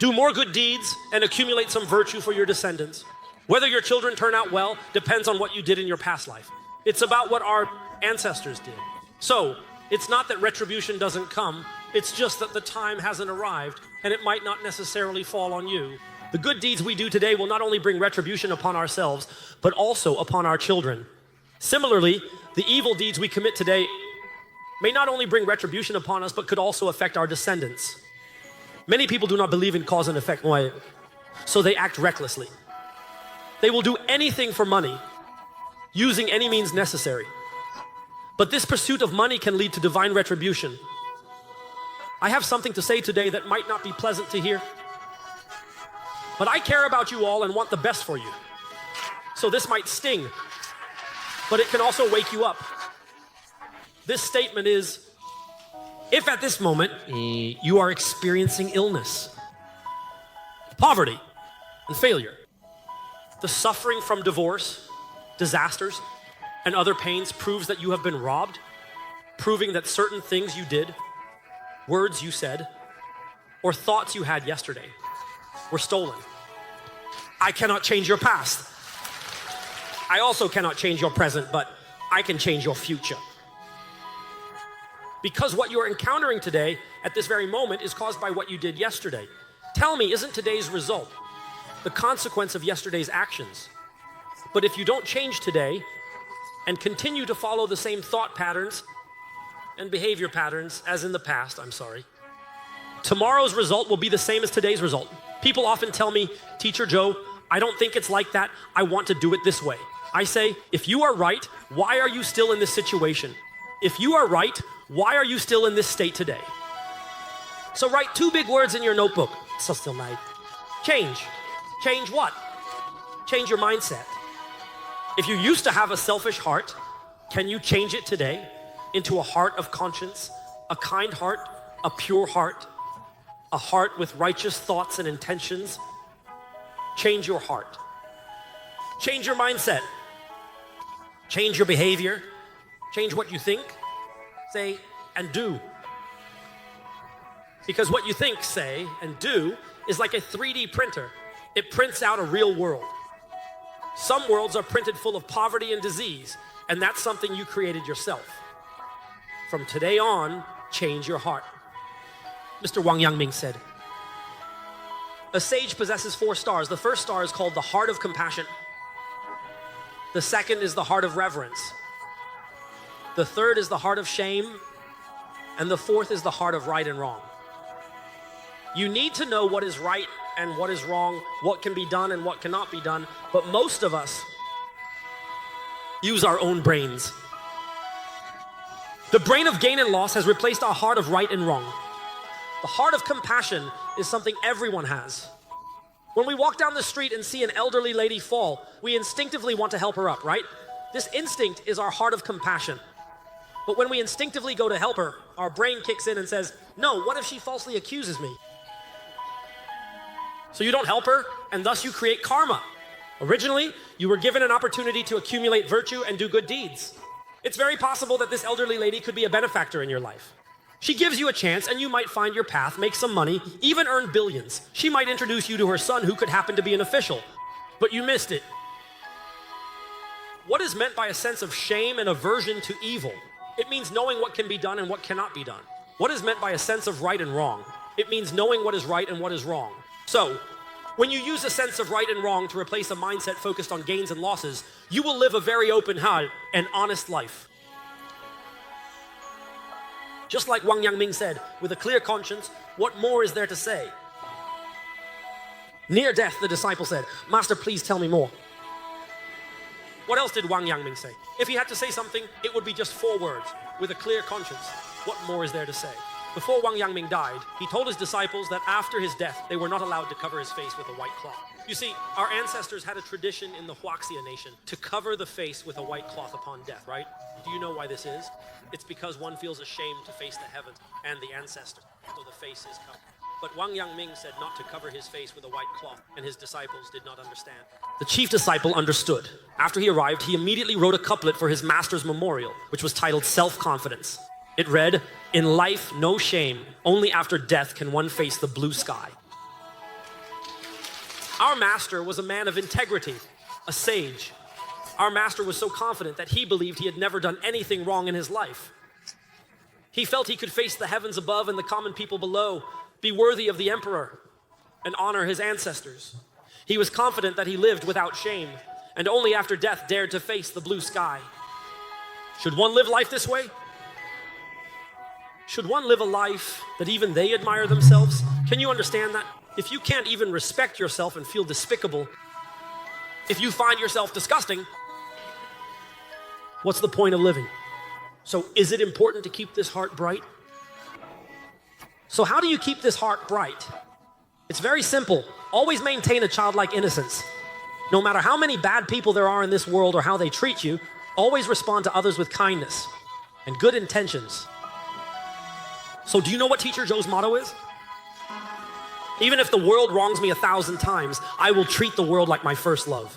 Do more good deeds and accumulate some virtue for your descendants. Whether your children turn out well depends on what you did in your past life. It's about what our ancestors did. So, it's not that retribution doesn't come, it's just that the time hasn't arrived and it might not necessarily fall on you. The good deeds we do today will not only bring retribution upon ourselves, but also upon our children. Similarly, the evil deeds we commit today may not only bring retribution upon us, but could also affect our descendants. Many people do not believe in cause and effect, so they act recklessly. They will do anything for money, using any means necessary. But this pursuit of money can lead to divine retribution. I have something to say today that might not be pleasant to hear, but I care about you all and want the best for you. So this might sting, but it can also wake you up. This statement is, if at this moment you are experiencing illness, poverty, and failure, the suffering from divorce, disasters, and other pains proves that you have been robbed, proving that certain things you did, words you said, or thoughts you had yesterday were stolen. I cannot change your past. I also cannot change your present, but I can change your future. Because what you're encountering today, at this very moment, is caused by what you did yesterday. Tell me, isn't today's result the consequence of yesterday's actions? But if you don't change today and continue to follow the same thought patterns and behavior patterns as in the past, tomorrow's result will be the same as today's result. People often tell me, Teacher Joe, I don't think it's like that. I want to do it this way. I say, if you are right, why are you still in this situation? If you are right, why are you still in this state today? So write 2 big words in your notebook. So still night. Change. Change what? Change your mindset. If you used to have a selfish heart, can you change it today into a heart of conscience, a kind heart, a pure heart, a heart with righteous thoughts and intentions? Change your heart. Change your mindset. Change your behavior. Change what you think, say, and do. Because what you think, say, and do is like a 3D printer. It prints out a real world. Some worlds are printed full of poverty and disease, and that's something you created yourself. From today on, change your heart. Mr. Wang Yangming said, a sage possesses 4 stars. The first star is called the heart of compassion. The second is the heart of reverence. The third is the heart of shame. And the fourth is the heart of right and wrong. You need to know what is right and what is wrong, what can be done and what cannot be done. But most of us use our own brains. The brain of gain and loss has replaced our heart of right and wrong. The heart of compassion is something everyone has. When we walk down the street and see an elderly lady fall, we instinctively want to help her up, right? This instinct is our heart of compassion. But when we instinctively go to help her, our brain kicks in and says, no, what if she falsely accuses me? So you don't help her, and thus you create karma. Originally, you were given an opportunity to accumulate virtue and do good deeds. It's very possible that this elderly lady could be a benefactor in your life. She gives you a chance and you might find your path, make some money, even earn billions. She might introduce you to her son who could happen to be an official, but you missed it. What is meant by a sense of shame and aversion to evil? It means knowing what can be done and what cannot be done. What is meant by a sense of right and wrong? It means knowing what is right and what is wrong. So, when you use a sense of right and wrong to replace a mindset focused on gains and losses, you will live a very open heart and honest life. Just like Wang Yangming said, with a clear conscience, what more is there to say? Near death, the disciple said, Master, please tell me more. What else did Wang Yangming say? If he had to say something, it would be just 4 words. With a clear conscience, what more is there to say? Before Wang Yangming died, he told his disciples that after his death, they were not allowed to cover his face with a white cloth. You see, our ancestors had a tradition in the Huaxia nation to cover the face with a white cloth upon death, right? Do you know why this is? It's because one feels ashamed to face the heavens and the ancestors, so the face is covered. But Wang Yangming said not to cover his face with a white cloth, and his disciples did not understand. The chief disciple understood. After he arrived, he immediately wrote a couplet for his master's memorial, which was titled Self-Confidence. It read, in life, no shame. Only after death can one face the blue sky. Our master was a man of integrity, a sage. Our master was so confident that he believed he had never done anything wrong in his life. He felt he could face the heavens above and the common people below, be worthy of the emperor, and honor his ancestors. He was confident that he lived without shame, and only after death dared to face the blue sky. Should one live life this way? Should one live a life that even they admire themselves? Can you understand that? If you can't even respect yourself and feel despicable, if you find yourself disgusting, what's the point of living? So is it important to keep this heart bright? So how do you keep this heart bright? It's very simple. Always maintain a childlike innocence. No matter how many bad people there are in this world or how they treat you, always respond to others with kindness and good intentions. So do you know what Teacher Joe's motto is? Even if the world wrongs me 1,000 times, I will treat the world like my first love.